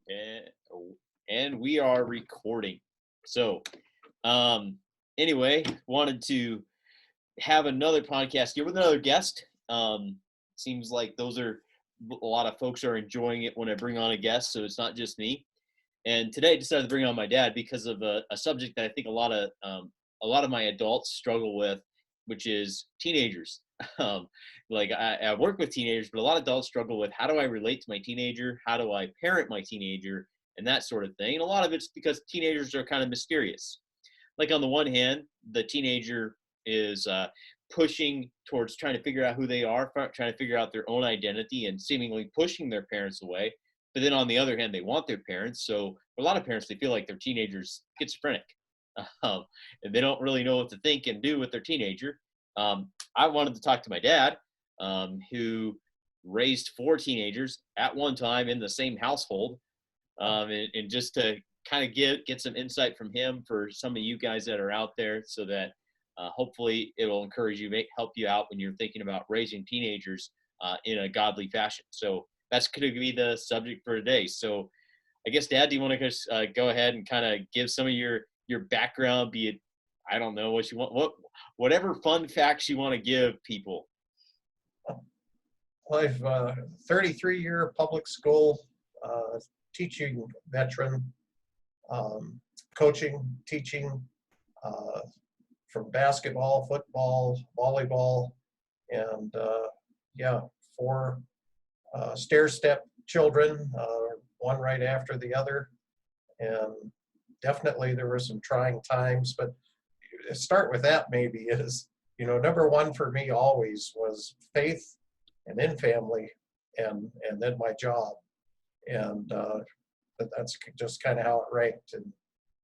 And, and we are recording. So, um, anyway, wanted to have another podcast here with another guest. Seems like those are a lot of folks are enjoying it when I bring on a guest, so it's not just me. And today I decided to bring on my dad because of a subject that I think a lot of my adults struggle with, which is teenagers. Like I work with teenagers, but a lot of adults struggle with how do I relate to my teenager, how do I parent my teenager, and that sort of thing. And a lot of it's because teenagers are kind of mysterious. Like on the one hand, the teenager is pushing towards trying to figure out who they are, trying to figure out their own identity, and seemingly pushing their parents away. But then on the other hand, they want their parents. So for a lot of parents, they feel like their teenager's schizophrenic, um, and they don't really know what to think and do with their teenager. I wanted to talk to my dad, who raised four teenagers at one time in the same household, and just to kind of get some insight from him for some of you guys that are out there, so that hopefully it'll encourage you, help you out when you're thinking about raising teenagers in a godly fashion. So that's going to be the subject for today. So I guess, Dad, do you want to just go ahead and kind of give some of your background, be it, I don't know what you want, whatever fun facts you want to give people. Well, I've 33-year public school teaching veteran, coaching, teaching from basketball, football, volleyball, and yeah, four stair-step children, one right after the other. And definitely there were some trying times, but start with that maybe is, number one for me always was faith, and then family, and then my job. And that's just kind of how it ranked. And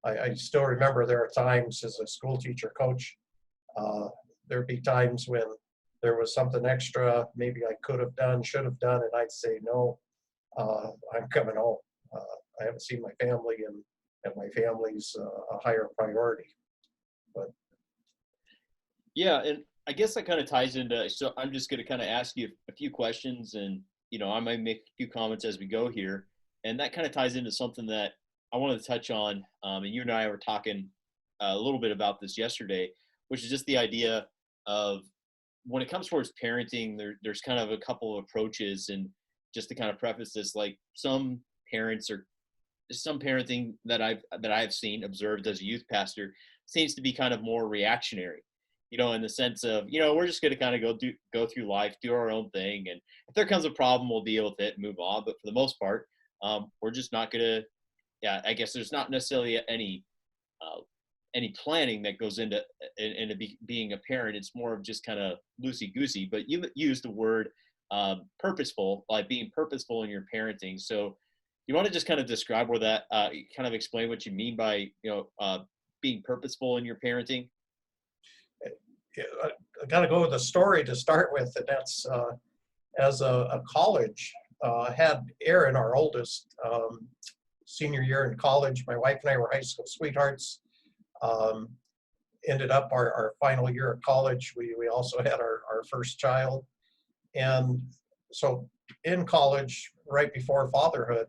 I still remember there are times as a school teacher coach, there'd be times when there was something extra maybe I could have done, should have done, and I'd say, no, I'm coming home. I haven't seen my family, and my family's a higher priority. But Yeah, and I guess that kind of ties into. So I'm just going to kind of ask you a few questions, and I might make a few comments as we go here, and that kind of ties into something that I wanted to touch on. And you and I were talking a little bit about this yesterday, which is just the idea of when it comes towards parenting, there's kind of a couple of approaches, and just to kind of preface this, like some parenting that I've seen observed as a youth pastor seems to be kind of more reactionary, in the sense of, we're just going to kind of go through life, do our own thing, and if there comes a problem, we'll deal with it and move on. But for the most part, we're just not going to. Yeah, I guess there's not necessarily any planning that goes into being a parent. It's more of just kind of loosey goosey. But you used the word purposeful, like being purposeful in your parenting. So you want to just kind of describe where that, kind of explain what you mean by being purposeful in your parenting. I got to go with a story to start with, and that's as a college, had Aaron, our oldest, senior year in college. My wife and I were high school sweethearts. Ended up our final year of college. We also had our first child. And so in college, right before fatherhood,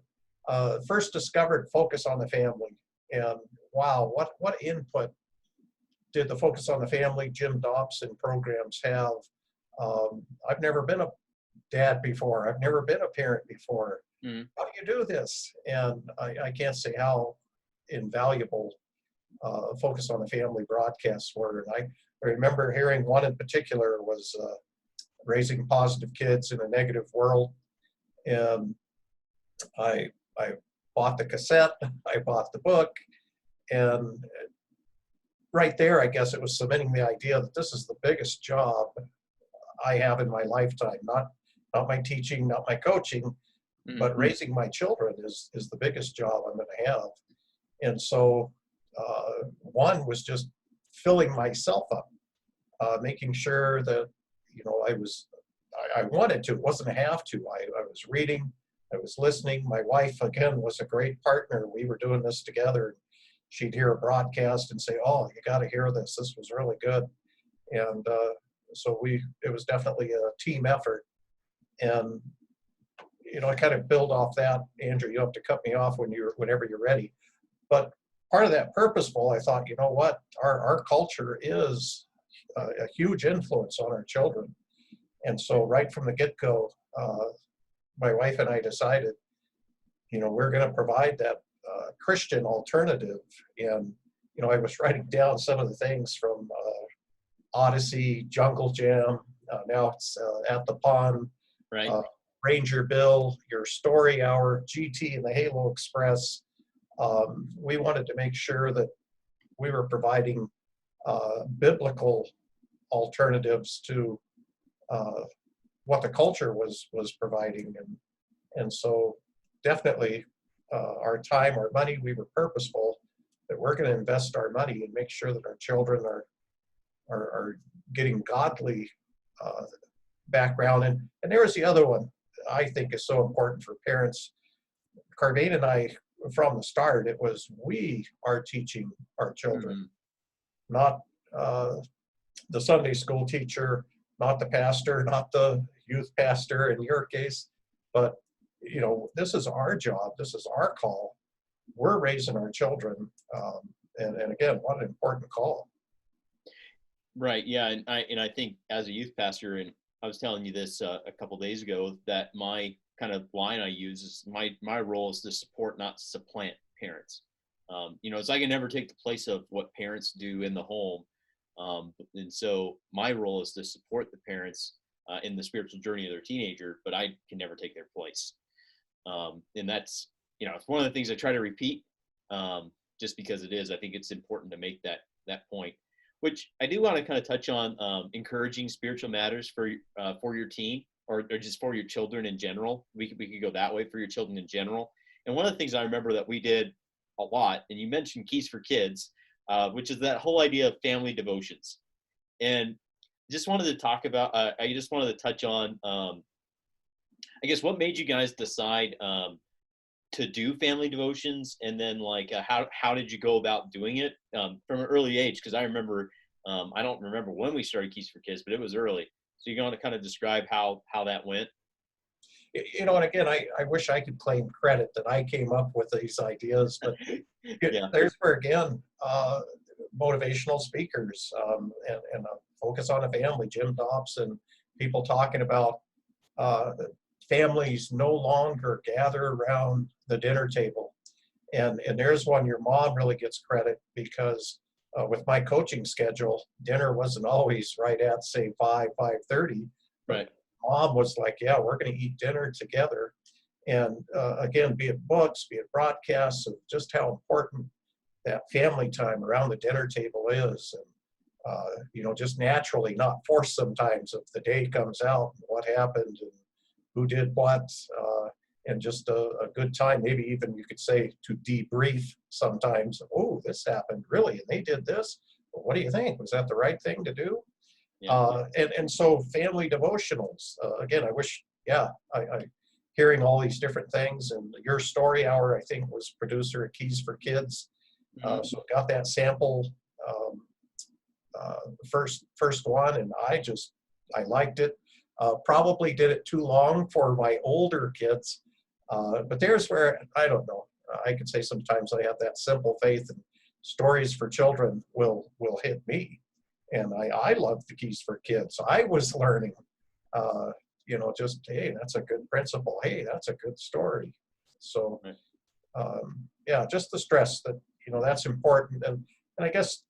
first discovered Focus on the Family. And wow, what input did the Focus on the Family Jim Dobson programs have? I've never been a dad before. I've never been a parent before. Mm. How do you do this? And I can't say how invaluable Focus on the Family broadcasts were. And I remember hearing one in particular was Raising Positive Kids in a Negative World. And I bought the cassette, I bought the book, and right there, I guess it was cementing the idea that this is the biggest job I have in my lifetime. Not my teaching, not my coaching, Mm-hmm. but raising my children is the biggest job I'm going to have. And so one was just filling myself up, making sure that, I wanted to, it wasn't a have to. I was reading, I was listening. My wife, again, was a great partner. We were doing this together. She'd hear a broadcast and say, oh, you got to hear this. This was really good. And so it was definitely a team effort. And I kind of build off that. Andrew, you have to cut me off whenever you're ready. But part of that purposeful, I thought, you know what, our culture is a huge influence on our children. And so right from the get-go, my wife and I decided, we're going to provide that Christian alternative. And, I was writing down some of the things from Odyssey, Jungle Jam, now it's At the Pond, Right. Ranger Bill, your Story Hour, GT and the Halo Express. We wanted to make sure that we were providing biblical alternatives to what the culture was providing, and so definitely our time, our money, we were purposeful that we're going to invest our money and make sure that our children are getting godly background. And there was the other one I think is so important for parents. Carvane and I, from the start, it was we are teaching our children, not the Sunday school teacher, not the pastor, not the youth pastor in your case, but this is our job. This is our call. We're raising our children, and again, what an important call. Right. Yeah. And I think as a youth pastor, and I was telling you this a couple of days ago, that my kind of line I use is my role is to support, not supplant parents. It's I can never take the place of what parents do in the home. And so my role is to support the parents in the spiritual journey of their teenager, but I can never take their place. And that's, it's one of the things I try to repeat, just because it is, I think it's important to make that point, which I do want to kind of touch on, encouraging spiritual matters for your teen, or just for your children in general. We could go that way for your children in general. And one of the things I remember that we did a lot, and you mentioned Keys for Kids, which is that whole idea of family devotions. And just wanted to talk about, I just wanted to touch on, I guess, what made you guys decide to do family devotions, and then like how did you go about doing it from an early age? Because I remember, I don't remember when we started Keys for Kids, but it was early. So you're going to kind of describe how that went? And again, I wish I could claim credit that I came up with these ideas, but Yeah. there's where, again, motivational speakers and a focus on a family, Jim Dobson, people talking about families no longer gather around the dinner table. And there's one your mom really gets credit, because with my coaching schedule, dinner wasn't always right at, say, 5:30. Right. Mom was like, yeah, we're going to eat dinner together. And again, be it books, be it broadcasts, of just how important that family time around the dinner table is. And, just naturally, not forced sometimes, if the day comes out, and what happened and who did what, and just a good time. Maybe even you could say to debrief sometimes. Oh, this happened, really? And they did this? Well, what do you think? Was that the right thing to do? Yeah. And so family devotionals, again, I wish, I hearing all these different things. And your Story Hour, I think, was producer at Keys for Kids. So got that sample first one, and I liked it. Probably did it too long for my older kids, but there's where, I don't know, I could say sometimes I have that simple faith, and stories for children will hit me. And I love the Keys for Kids. I was learning, just, hey, that's a good principle. Hey, that's a good story. So, just the stress that, that's important. And I guess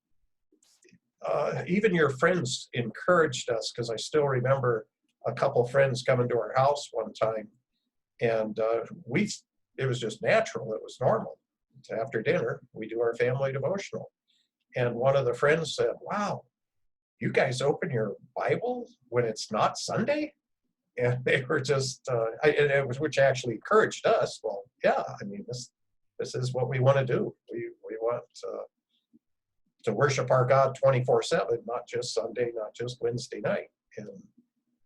even your friends encouraged us, because I still remember a couple friends coming to our house one time, and it was just natural. It was normal. After dinner, we do our family devotional. And one of the friends said, wow, you guys open your Bible when it's not Sunday? And they were just, which actually encouraged us. Well, yeah, I mean, this is what we want to do. We want to worship our God 24/7, not just Sunday, not just Wednesday night.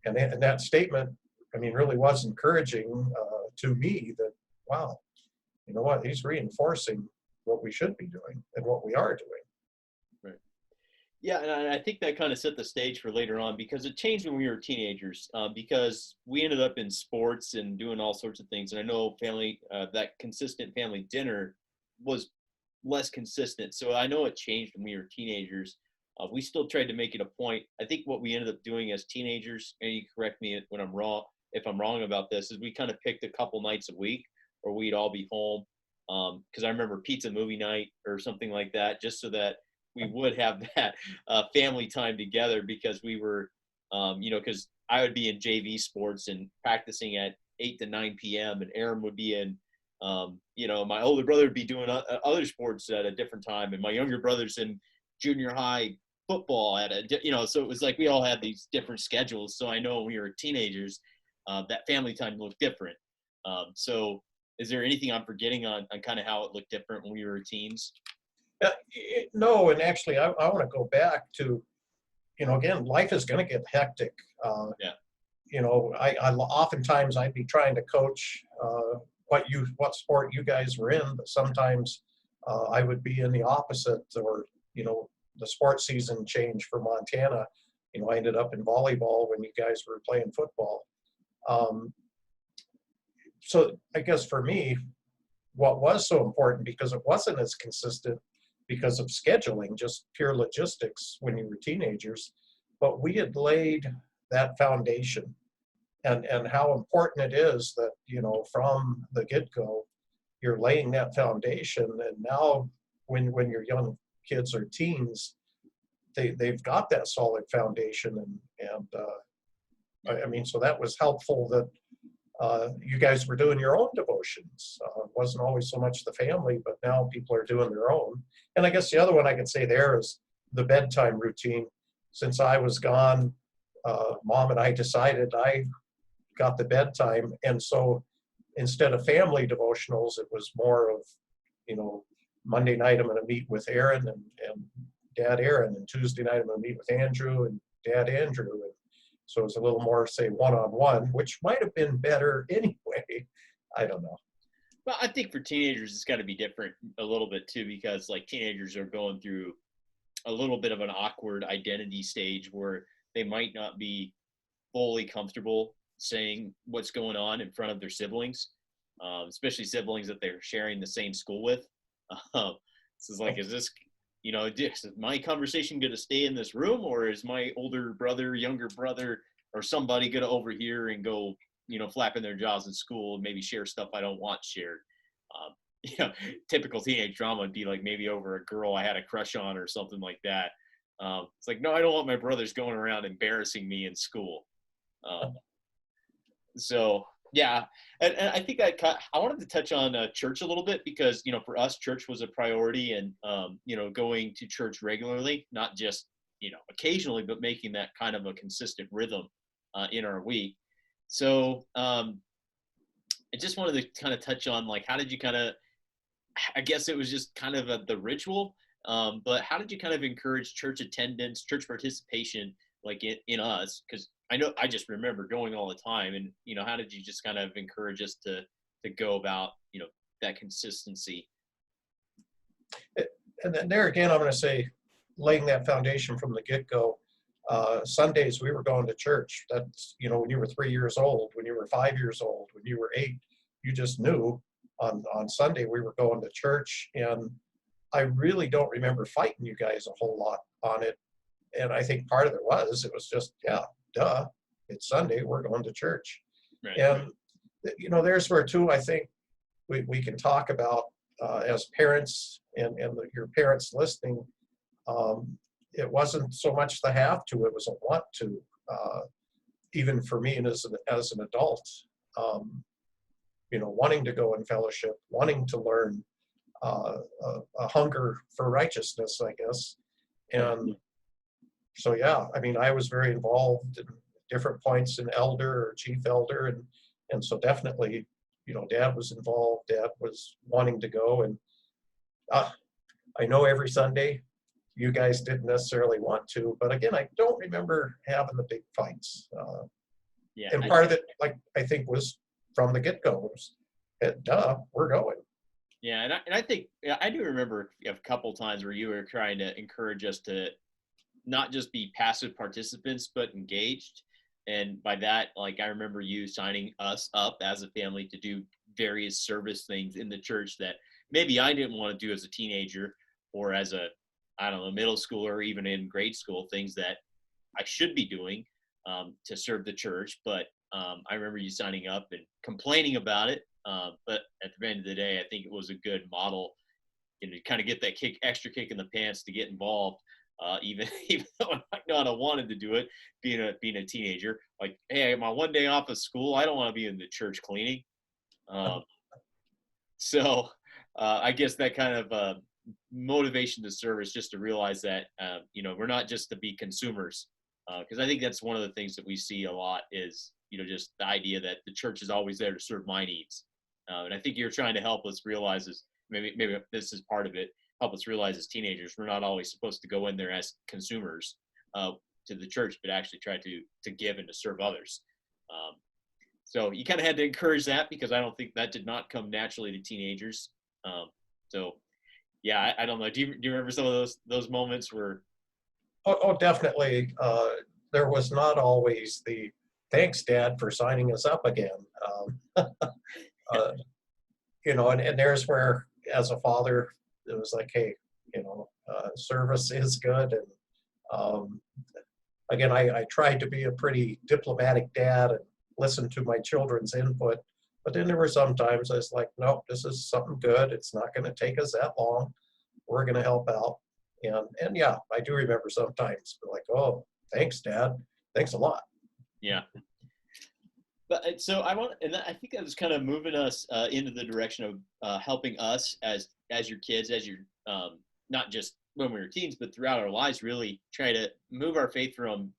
And that statement, I mean, really was encouraging to me, that, wow, you know what, he's reinforcing what we should be doing and what we are doing. Yeah, and I think that kind of set the stage for later on because it changed when we were teenagers. Because we ended up in sports and doing all sorts of things, and I know that consistent family dinner was less consistent. So I know it changed when we were teenagers. We still tried to make it a point. I think what we ended up doing as teenagers, and you correct me when I'm wrong, if I'm wrong about this, is we kind of picked a couple nights a week where we'd all be home. Because I remember pizza movie night or something like that, just so that we would have that family time together because we were, because I would be in JV sports and practicing at 8 to 9 p.m. and Aaron would be in, my older brother would be doing other sports at a different time, and my younger brother's in junior high football so it was like we all had these different schedules. So I know when we were teenagers, that family time looked different. So is there anything I'm forgetting on kind of how it looked different when we were teens? No, and actually, I want to go back to, again, life is going to get hectic. Yeah. I oftentimes I'd be trying to coach what sport you guys were in, but sometimes I would be in the opposite, or the sports season changed for Montana. I ended up in volleyball when you guys were playing football. So I guess for me, what was so important, because it wasn't as consistent because of scheduling, just pure logistics when you were teenagers, but we had laid that foundation, and how important it is that, from the get-go, you're laying that foundation. And now when your young kids are teens, they've got that solid foundation. I mean, so that was helpful that you guys were doing your own devotions. It wasn't always so much the family, but now people are doing their own. And I guess the other one I could say there is the bedtime routine. Since I was gone, Mom and I decided I got the bedtime. And so instead of family devotionals, it was more of, Monday night I'm going to meet with Aaron and Dad Aaron, and Tuesday night I'm going to meet with Andrew and Dad Andrew. And so it was a little more, say, one-on-one, which might have been better anyway. I don't know. Well, I think for teenagers, it's got to be different a little bit too, because like teenagers are going through a little bit of an awkward identity stage where they might not be fully comfortable saying what's going on in front of their siblings, especially siblings that they're sharing the same school with. This is like, is my conversation going to stay in this room, or is my older brother, younger brother, or somebody going to overhear and go, flapping their jaws in school and maybe share stuff I don't want shared? Typical teenage drama would be like maybe over a girl I had a crush on or something like that. It's like, no, I don't want my brothers going around embarrassing me in school. So yeah, and I think I wanted to touch on church a little bit because for us, church was a priority, and going to church regularly, not just occasionally, but making that kind of a consistent rhythm in our week. So I just wanted to kind of touch on like how did you kind of, I guess it was just kind of the ritual, but how did you kind of encourage church attendance, church participation, like in us? Because I know I just remember going all the time, and how did you just kind of encourage us to go about that consistency? And then there again, I'm going to say, laying that foundation from the get-go. Sundays we were going to church. That's when you were 3 years old, when you were 5 years old, when you were 8, you just knew on Sunday we were going to church. And I really don't remember fighting you guys a whole lot on it. And I think part of it was just, yeah, duh, it's Sunday, we're going to church. Right. And there's where too I think we can talk about as parents and your parents listening. It wasn't so much the have to, it was a want to, even for me and as an adult, wanting to go in fellowship, wanting to learn, a hunger for righteousness, I guess. And so, yeah, I mean, I was very involved in different points in elder or chief elder. And so definitely, Dad was involved, Dad was wanting to go. And I know every Sunday, you guys didn't necessarily want to, but again, I don't remember having the big fights. Yeah, and part of it, like I think, was from the get-go. Duh, we're going. Yeah, and I think I do remember a couple times where you were trying to encourage us to not just be passive participants, but engaged. And by that, like, I remember you signing us up as a family to do various service things in the church that maybe I didn't want to do as a teenager or as a, I don't know, middle schooler or even in grade school, things that I should be doing to serve the church. But I remember you signing up and complaining about it. But at the end of the day, I think it was a good model, you know, to kind of get that extra kick in the pants to get involved. Even though I might not have wanted to do it, being a teenager, like, hey, my one day off of school, I don't want to be in the church cleaning. So I guess that kind of motivation to serve is just to realize that you know, we're not just to be consumers, because I think that's one of the things that we see a lot is, you know, just the idea that the church is always there to serve my needs, and I think you're trying to help us realize this. Maybe this is part of it. Help us realize as teenagers, we're not always supposed to go in there as consumers to the church, but actually try to give and to serve others. So you kind of had to encourage that, because I don't think that did not come naturally to teenagers. So yeah, I don't know. Do you remember some of those moments where? Oh, definitely. There was not always the thanks, Dad, for signing us up again. Uh, you know, and there's where, as a father, it was like, hey, you know, service is good. And again, I tried to be a pretty diplomatic dad and listen to my children's input. But then there were some times I was like, nope, this is something good. It's not going to take us that long. We're going to help out. And yeah, I do remember sometimes like, oh, thanks, Dad. Thanks a lot. Yeah. But so and I think that was kind of moving us into the direction of helping us as your kids, as your not just when we were teens, but throughout our lives, really try to move our faith from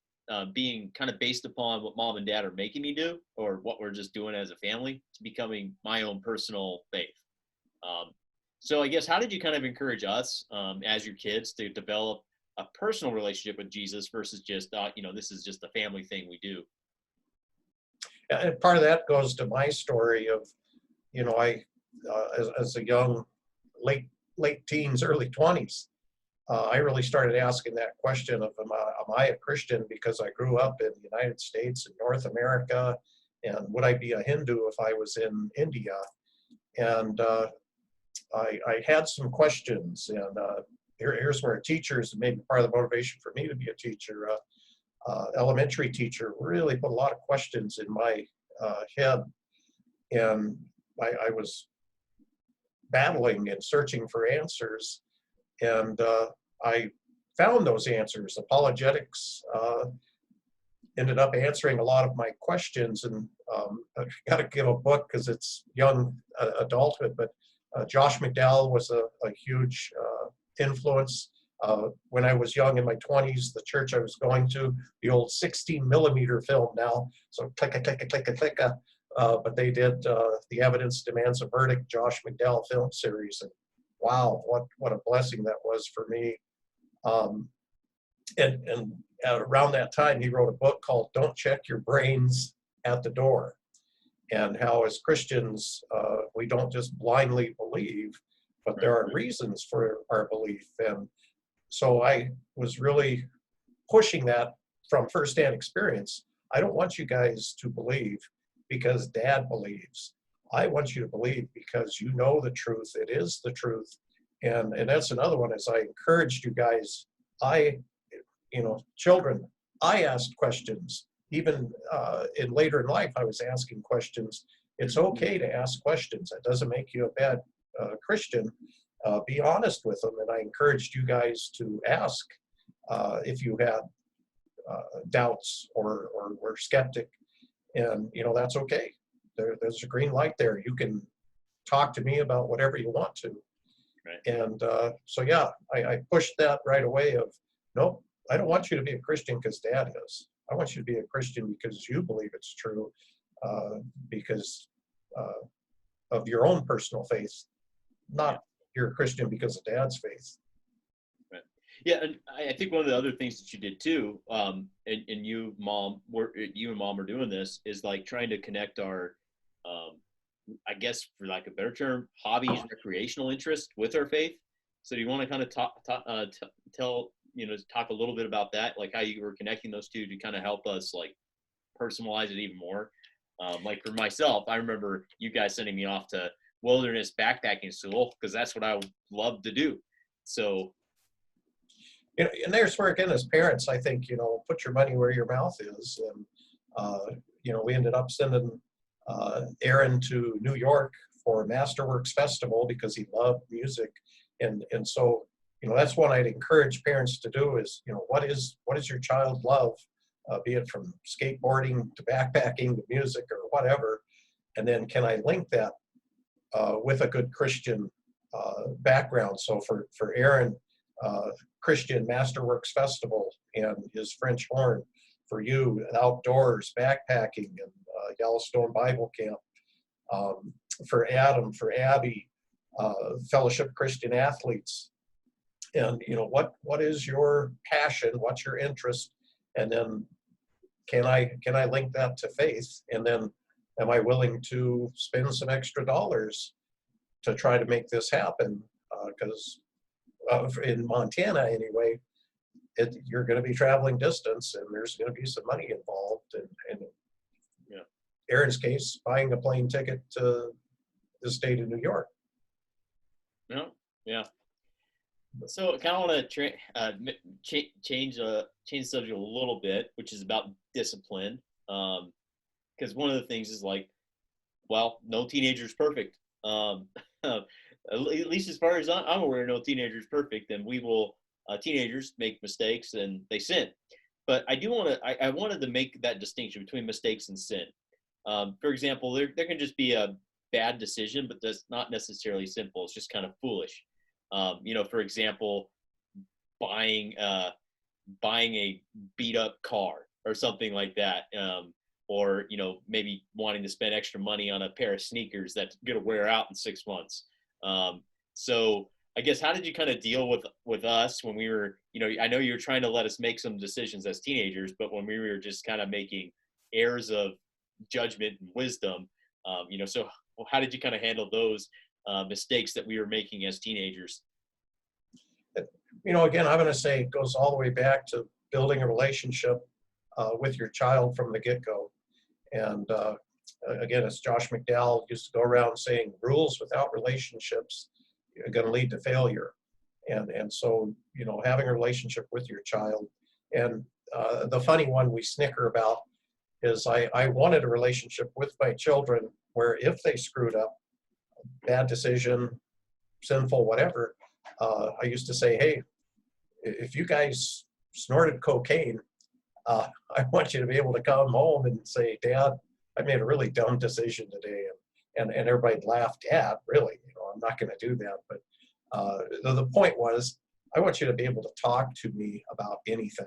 being kind of based upon what mom and dad are making me do or what we're just doing as a family to becoming my own personal faith. So I guess, how did you kind of encourage us as your kids to develop a personal relationship with Jesus versus just, you know, this is just a family thing we do? And part of that goes to my story of, you know, I, as a young, late teens, early 20s, I really started asking that question of, am I a Christian? Because I grew up in the United States and North America, and would I be a Hindu if I was in India? And I had some questions, and here's where teachers, maybe part of the motivation for me to be a teacher, elementary teacher, really put a lot of questions in my head, and I was battling and searching for answers, and I found those answers. Apologetics ended up answering a lot of my questions, and I got to give a book because it's young adulthood, but Josh McDowell was a huge influence. When I was young in my 20s, the church I was going to, the old 16 millimeter film now, so clicka, clicka, clicka, clicka, but they did The Evidence Demands a Verdict, Josh McDowell film series, and wow, what a blessing that was for me. And around that time, he wrote a book called Don't Check Your Brains at the Door, and how as Christians, we don't just blindly believe, but there are reasons for our belief. And so I was really pushing that from firsthand experience. I don't want you guys to believe because Dad believes. I want you to believe because you know the truth. It is the truth. And that's another one, as I encouraged you guys, children, I asked questions. Even in later in life, I was asking questions. It's okay to ask questions. That doesn't make you a bad Christian. Be honest with them. And I encouraged you guys to ask if you had doubts or were skeptic. And, that's okay. There's a green light there. You can talk to me about whatever you want to. Right. And so, yeah, I pushed that right away of, nope, I don't want you to be a Christian because Dad is. I want you to be a Christian because you believe it's true, because of your own personal faith, not you're a Christian because of Dad's faith. Right. Yeah, and I think one of the other things that you did too, and you and Mom were doing this, is like trying to connect our, I guess for lack of a better term, hobbies, recreational interest with our faith. So do you want to kind of tell talk a little bit about that, like how you were connecting those two to kind of help us like personalize it even more. Like for myself, I remember you guys sending me off to wilderness backpacking school because that's what I love to do. So, and there's where, again, as parents, I think, put your money where your mouth is. And, we ended up sending Aaron to New York for Masterworks Festival because he loved music. And so, that's what I'd encourage parents to do is, what is your child love, be it from skateboarding to backpacking to music or whatever. And then can I link that with a good Christian background? So for Aaron, Christian Masterworks Festival and his French horn. For you, outdoors, backpacking, and Yellowstone Bible Camp. For Adam, for Abby, Fellowship Christian Athletes. And what is your passion? What's your interest? And then can I link that to faith? And then am I willing to spend some extra dollars to try to make this happen? Because in Montana anyway, you're going to be traveling distance, and there's going to be some money involved. And yeah. Aaron's case, buying a plane ticket to the state of New York. Yeah. So I kind of want to change the subject a little bit, which is about discipline. Because one of the things is like, well, no teenager is perfect. At least as far as I'm aware, no teenager is perfect, and we will. Teenagers make mistakes and they sin. But I do want to, I wanted to make that distinction between mistakes and sin. For example, there can just be a bad decision, but that's not necessarily sinful. It's just kind of foolish. For example, buying a beat up car or something like that. Or, maybe wanting to spend extra money on a pair of sneakers that's going to wear out in 6 months. So I guess, how did you kind of deal with us when we were, I know you were trying to let us make some decisions as teenagers, but when we were just kind of making errors of judgment and wisdom, so how did you kind of handle those mistakes that we were making as teenagers? Again, I'm going to say it goes all the way back to building a relationship with your child from the get-go. And again, as Josh McDowell used to go around saying, rules without relationships are going to lead to failure. And so, having a relationship with your child. And the funny one we snicker about is I wanted a relationship with my children where if they screwed up, bad decision, sinful, whatever, I used to say, hey, if you guys snorted cocaine, I want you to be able to come home and say, Dad, I made a really dumb decision today. And everybody laughed. Dad, really? I'm not going to do that. But the point was, I want you to be able to talk to me about anything.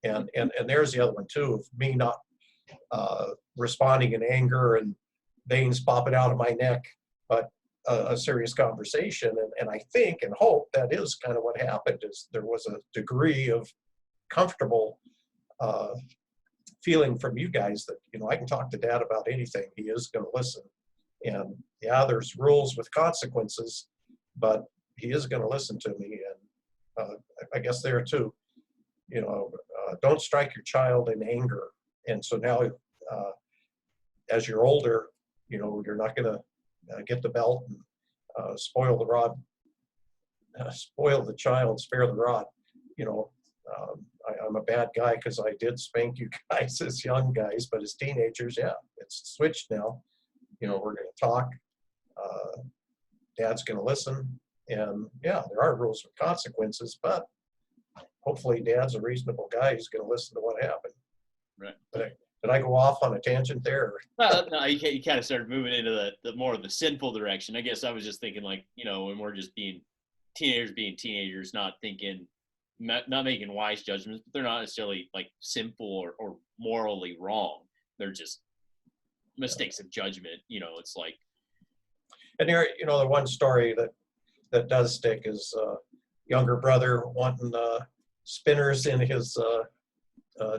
And there's the other one too, of me not responding in anger and veins popping out of my neck, but a serious conversation. And I think and hope that is kind of what happened, is there was a degree of comfortable feeling from you guys that, I can talk to Dad about anything. He is going to listen. And yeah, there's rules with consequences, but he is going to listen to me. And I guess there too, don't strike your child in anger. And so now, as you're older, you're not going to get the belt and spoil the rod, spoil the child, spare the rod. I'm a bad guy because I did spank you guys as young guys, but as teenagers, yeah, it's switched now. We're going to talk. Dad's going to listen. And yeah, there are rules with consequences, but hopefully Dad's a reasonable guy. He's going to listen to what happened. Right. Did I go off on a tangent there? Well, no, you kind of started moving into the more of the sinful direction. I guess I was just thinking like, when we're just being teenagers, not making wise judgments, but they're not necessarily like sinful or morally wrong. They're just mistakes of judgment. It's like. And there, the one story that does stick is younger brother wanting spinners in his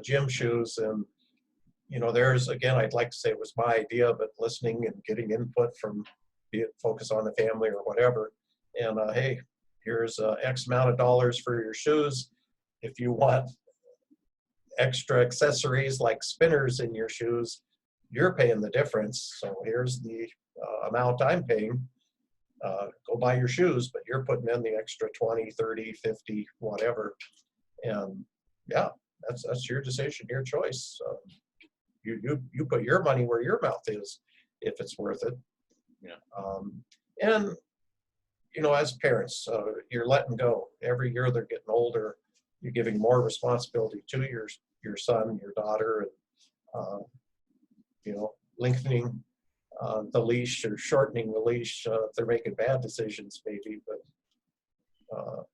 gym shoes. And, there's, again, I'd like to say it was my idea, but listening and getting input from, be it Focus on the Family or whatever. And, hey, here's X amount of dollars for your shoes. if you want extra accessories like spinners in your shoes, you're paying the difference. So here's the amount I'm paying. Go buy your shoes, but you're putting in the extra 20, 30, 50, whatever. And yeah, that's your decision, your choice. You put your money where your mouth is, if it's worth it. Yeah. And as parents, you're letting go. Every year they're getting older. You're giving more responsibility to your son, your daughter, and lengthening the leash or shortening the leash if they're making bad decisions, maybe. But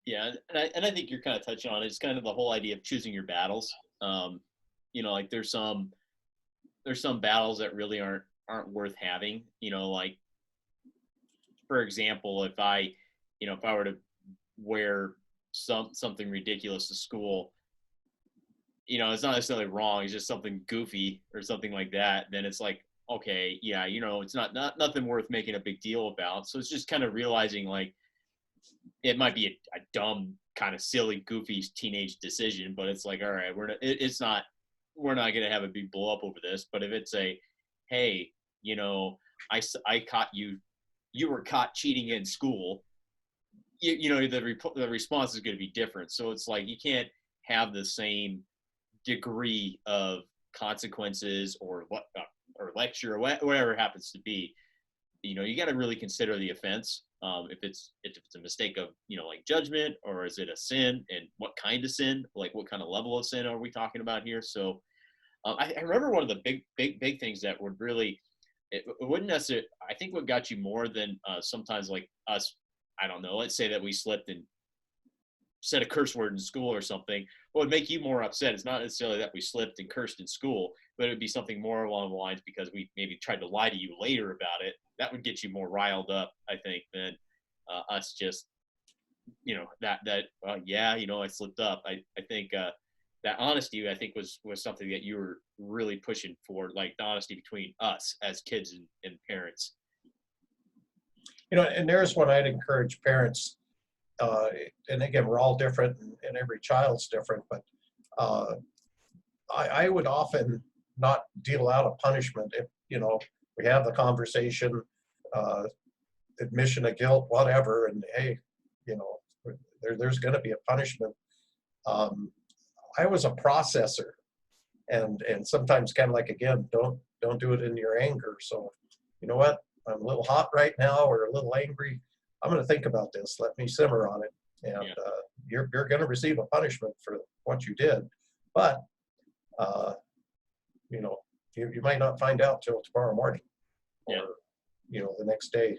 yeah, and I think you're kind of touching on it. It's kind of the whole idea of choosing your battles. Like there's some battles that really aren't worth having. Like for example, if I were to wear something ridiculous to school, it's not necessarily wrong. It's just something goofy or something like that. Then it's like, okay, yeah, it's not nothing worth making a big deal about. So it's just kind of realizing like it might be a dumb kind of silly, goofy teenage decision, but it's like, all right, we're not going to have a big blow up over this. But if it's hey, I caught you were caught cheating in school, the response is going to be different. So it's like you can't have the same degree of consequences or lecture or whatever it happens to be. You got to really consider the offense. If it's a mistake of like judgment, or is it a sin, and what kind of sin, like what kind of level of sin are we talking about here? So I remember one of the big things that would really, it wouldn't necessarily, I think what got you more than sometimes like us, I don't know, let's say that we slipped and said a curse word in school or something, what would make you more upset is not necessarily that we slipped and cursed in school, but it would be something more along the lines because we maybe tried to lie to you later about it. That would get you more riled up, I think, than us just, I slipped up. I think that honesty, I think, was something that you were really pushing for, like the honesty between us as kids and parents. And there's what I'd encourage parents. And again, we're all different, and every child's different. But I would often not deal out a punishment if we have the conversation, admission of guilt, whatever, and hey, there's going to be a punishment. I was a processor, and sometimes kind of like, again, don't do it in your anger. So you know what? I'm a little hot right now, or a little angry. I'm going to think about this. Let me simmer on it. And you're going to receive a punishment for what you did. But, you might not find out till tomorrow morning or, the next day.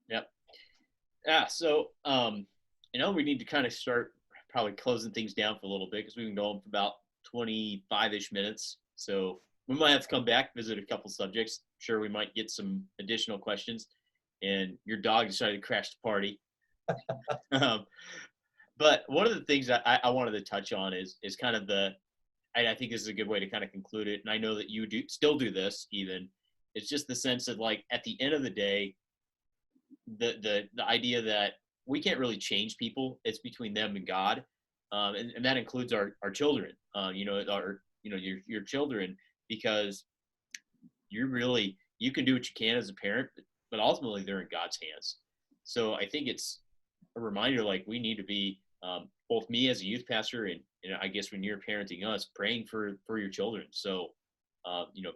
Yep. Yeah. So, we need to kind of start probably closing things down for a little bit because we've been going for about 25-ish minutes. So we might have to come back, visit a couple subjects. Sure, we might get some additional questions. And your dog decided to crash the party. But one of the things that I wanted to touch on is kind of I think this is a good way to kind of conclude it. And I know that you still do this even. It's just the sense of like, at the end of the day, the idea that we can't really change people. It's between them and God. And that includes our children, your children, because you can do what you can as a parent, but ultimately they're in God's hands. So I think it's a reminder, like we need to be, both me as a youth pastor and I guess when you're parenting us, praying for your children. So,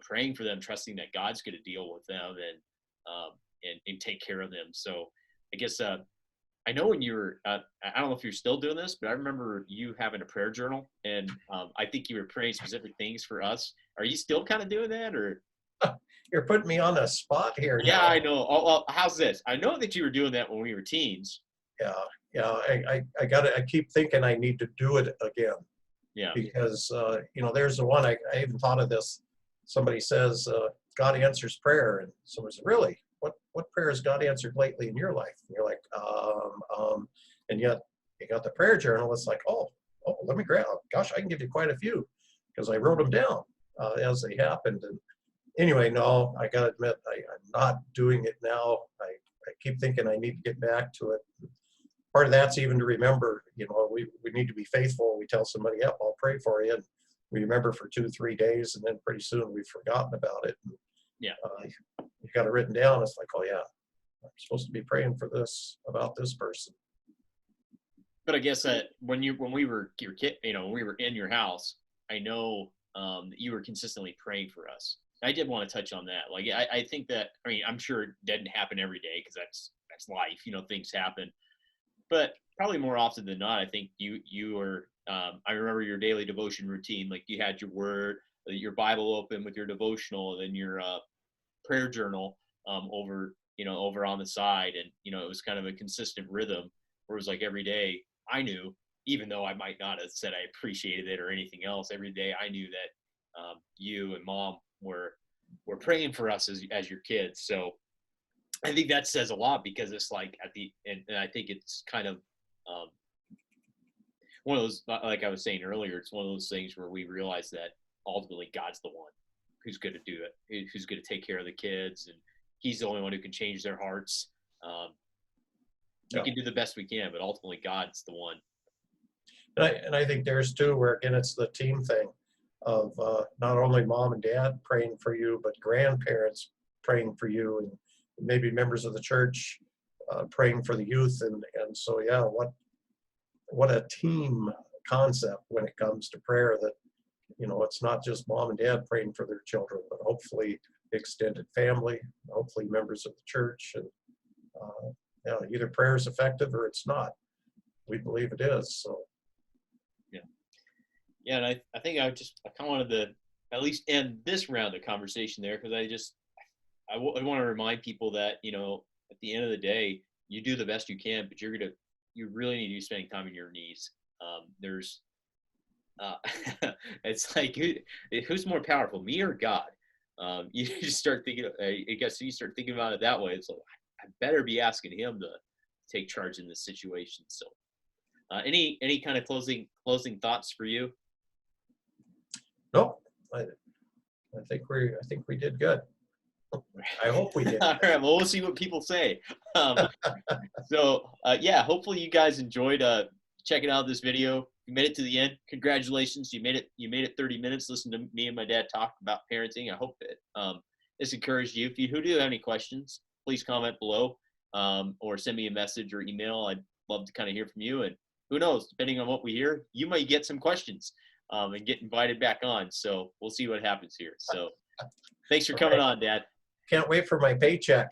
praying for them, trusting that God's going to deal with them and take care of them. So I guess I know when you were, I don't know if you're still doing this, but I remember you having a prayer journal, and I think you were praying specific things for us. Are you still kind of doing that, or? You're putting me on a spot here. Yeah, now. I know. Oh, how's this? I know that you were doing that when we were teens. Yeah. I keep thinking I need to do it again. Yeah. Because there's the one I even thought of this. Somebody says God answers prayer, and someone says, really? What prayer has God answered lately in your life? And you're like, and yet you got the prayer journal. It's like, oh, let me grab. Gosh, I can give you quite a few because I wrote them down as they happened. And anyway, no, I got to admit, I'm not doing it now. I keep thinking I need to get back to it. part of that's even to remember, we need to be faithful. We tell somebody, yep, I'll pray for you. And we remember for 2-3 days, and then pretty soon we've forgotten about it. And, Yeah. You got it written down. It's like, oh yeah, I'm supposed to be praying for this, about this person. But I guess that when we were your kid, when we were in your house, I know that you were consistently praying for us. I did want to touch on that. Like, I think that, I'm sure it didn't happen every day because that's life. Things happen. But probably more often than not, I think you were. I remember your daily devotion routine. Like, you had your word, your Bible open with your devotional, and then your prayer journal over on the side, and it was kind of a consistent rhythm where it was like every day I knew, even though I might not have said I appreciated it or anything else, every day I knew that you and Mom were praying for us as your kids. So I think that says a lot, because it's like and I think it's kind of one of those, like I was saying earlier, it's one of those things where we realize that ultimately God's the one who's going to do it, who's going to take care of the kids, and He's the only one who can change their hearts. We can do the best we can, but ultimately God's the one. And I think there's too, where again, it's the team thing of not only Mom and Dad praying for you, but grandparents praying for you, and maybe members of the church praying for the youth. And so, yeah, what a team concept when it comes to prayer, that, it's not just Mom and Dad praying for their children, but hopefully extended family, hopefully members of the church. And either prayer is effective or it's not. We believe it is. So. Yeah, and I think I kind of wanted to at least end this round of conversation there, because I want to remind people that, at the end of the day, you do the best you can, but you really need to be spending time on your knees. It's like, who's more powerful, me or God? You just start thinking, I guess you start thinking about it that way. It's like, I better be asking Him to take charge in this situation. So any kind of closing thoughts for you? No, I think we did good. I hope we did. All right, well, we'll see what people say. Hopefully you guys enjoyed checking out this video. You made it to the end. Congratulations, you made it 30 minutes. Listen to me and my dad talk about parenting. I hope that this encouraged you. If you do have any questions, please comment below, or send me a message or email. I'd love to kind of hear from you. And who knows, depending on what we hear, you might get some questions and get invited back on. So we'll see what happens here. So thanks for coming on, Dad. Can't wait for my paycheck.